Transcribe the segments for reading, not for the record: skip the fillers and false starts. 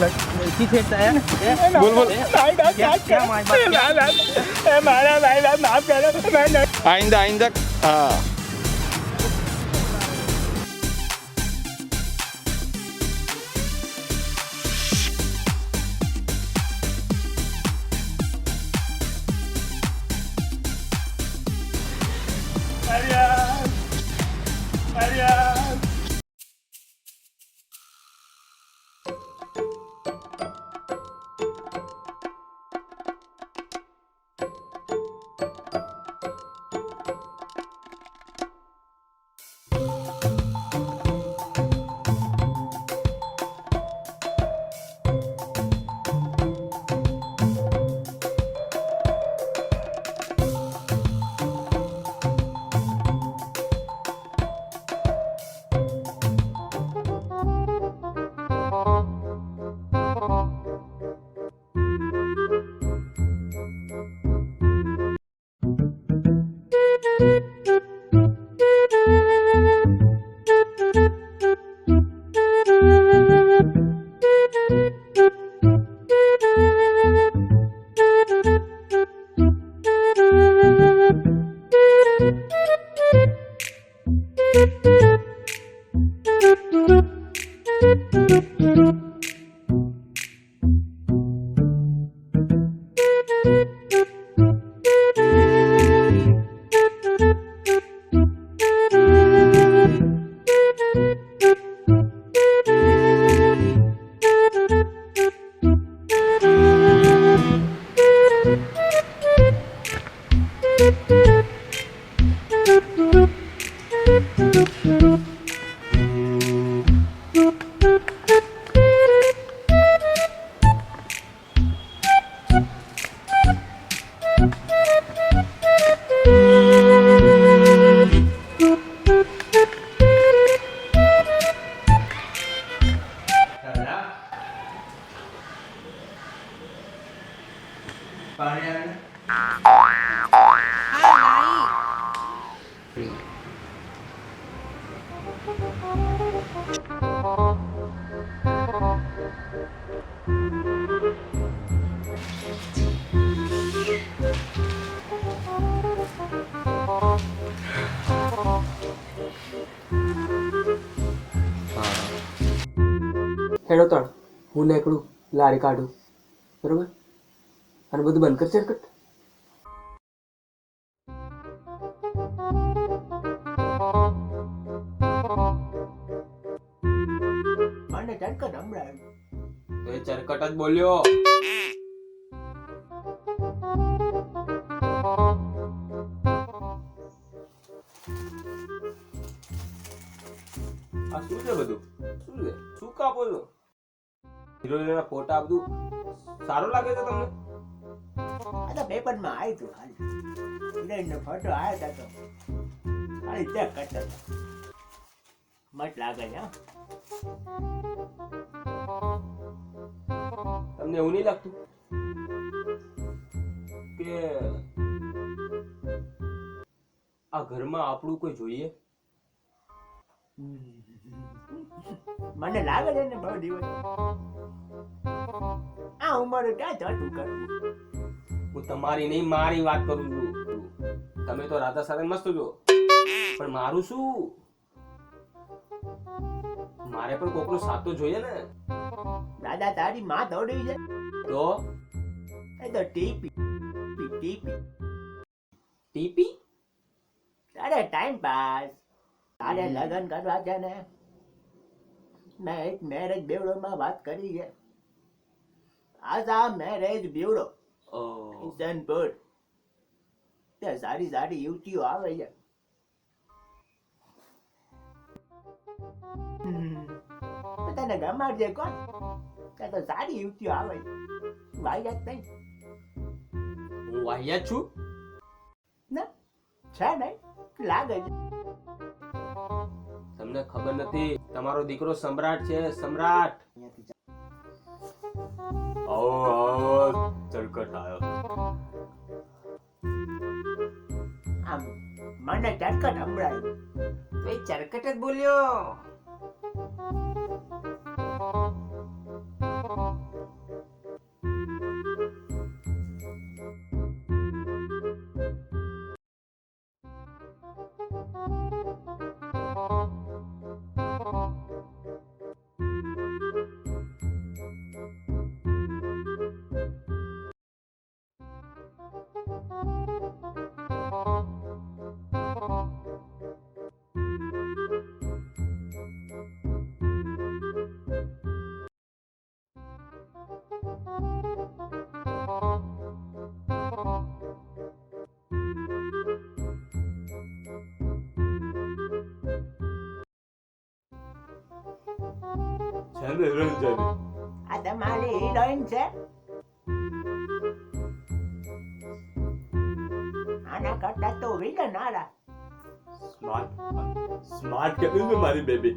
की छेड़ता है बोल बोल क्या मारा भाई बाप माफ करो मैं नहीं आइंदा आइंदा हाँ હેડો તણ હું નીકળું લારી કાઢું બરોબર અને બધું બંધ કર ચરકટ મને ચરકટ હમણાં તો એ ચરકટ જ બોલ્યો આ શું છે બધું શું છે શું કાપો છો હીરોઈનના ફોટા બધું સારું લાગે છે તમને આ તો પેપરમાં આવ્યું હતું ખાલી હિરોઈનનો ફોટો આવ્યો હતો ખાલી ચેક કરતો હતો મત લાગે છે તમને એવું નહીં લાગતું કે આ ઘરમાં આપણું કોઈ જોઈએ મને લાગે છે ને બહુ દિવસ આ ઉંમરે ક્યાં જતું કરવું હું તમારી નહીં મારી વાત કરું છું તમે તો રાધા સાથે મસ્ત છો પણ મારું શું મારે પણ કોકનો સાથ તો જોઈએ ને દાદા તારી માં દોડી છે તો એ તો ટીપી ટીપી ટીપી તારે ટાઈમ પાસ તારે લગ્ન કરવા છે ને મેં એક મેરેજ બ્યુરોમાં વાત કરી છે આશા મેરેજ બ્યુરો ઇસનપુર ત્યાં સારી સારી યુવતીઓ આવે છે તને ગમાડજે કોણ ત્યાં તો સારી યુવતીઓ આવે છે વાહિયાત નહીં હું વાહિયાત છું ના છે નહીં લાગે છે તમને ખબર નથી તમારો દીકરો સમ્રાટ છે સમ્રાટ આવો આવો ચરકટ આવ્યો આમ મને ચરકટ સંભળાયું તો એ ચરકટ જ બોલ્યો અને રંજની. આ તમારી હિરોઈન છે? આના કરતા તો વિલન આરા. સ્માર્ટ કેટલું છે મારી બેબી.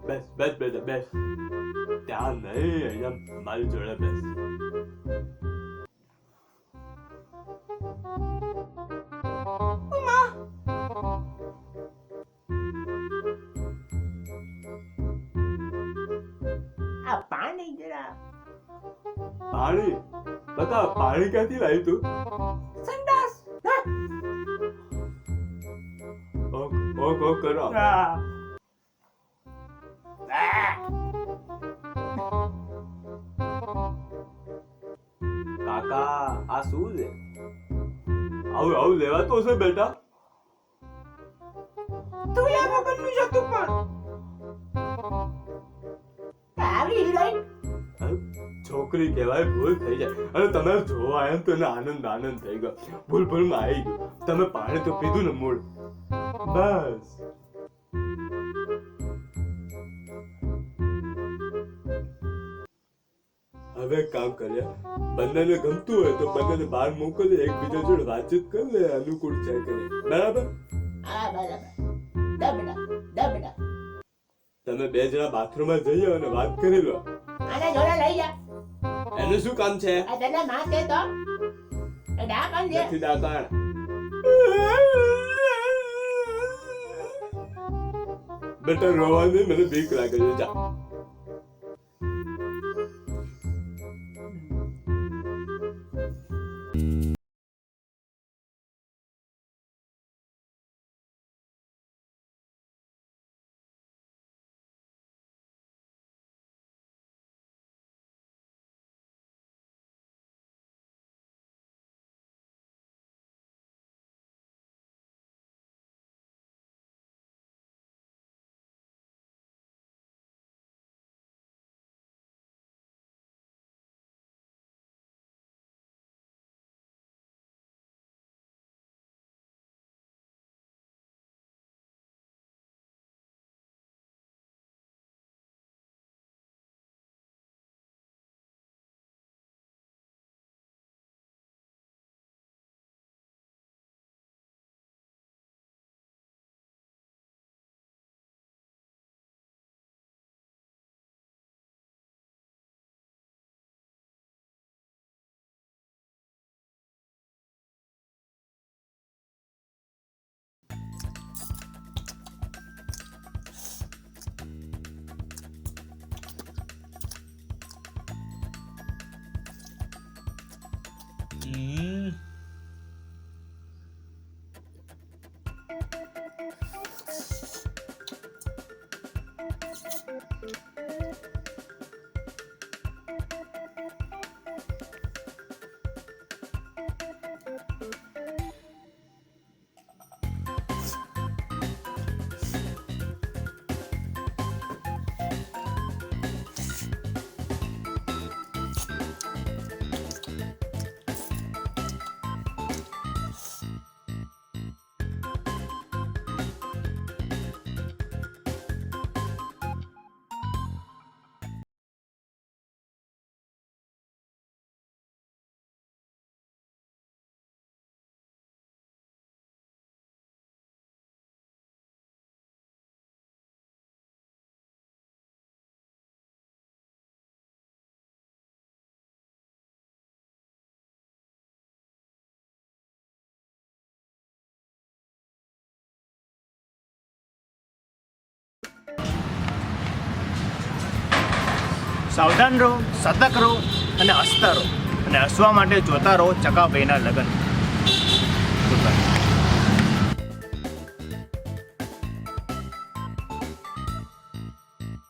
બેસ બેસ બેટા બેસ. ત્યાં નહીં, અહીંયા મારી જોડે બેસ. આ પાણી જરા. પાણી બતા, પાણી ક્યાંથી લાવી તું? સંડાસ. ઓ કરો. કાકા આ શું છે? આવું લેવા તો છે બેટા. તું યાર વગરનું છે તું પણ. આવી હિરોઈન છોકરી કહેવાય, ભૂલ થઈ જાય. અને તમે જોવા આવ્યા ને તો એને આનંદ થઈ ગયો. ભૂલમાં આવી ગયું. તમે પાણી તો પીધું ને મૂળ. બસ હવે એક કામ કર્યા, બંનેને ગમતું હોય તો બંનેને બહાર મોકલી, એકબીજા જોડે વાતચીત કરી લે, અનુકૂળ છે કે નહીં. બરાબર? હા બરાબર. દબડા. તમે બે જણા બાથરૂમમાં જઈએ અને વાત કરી લો. આને જોડે લઈ જા. એનું શું કામ છે? આ તને માં છે તો ડા કાન દે. નથી દાકાણ. બેટા રોવાની મને બીક લાગે છે. જા. સાવધાન રહો, સતર્ક રહો અને હસતા રહો, અને હસવા માટે જોતા રહો ચકાભાઈના લગ્ન. Good bye.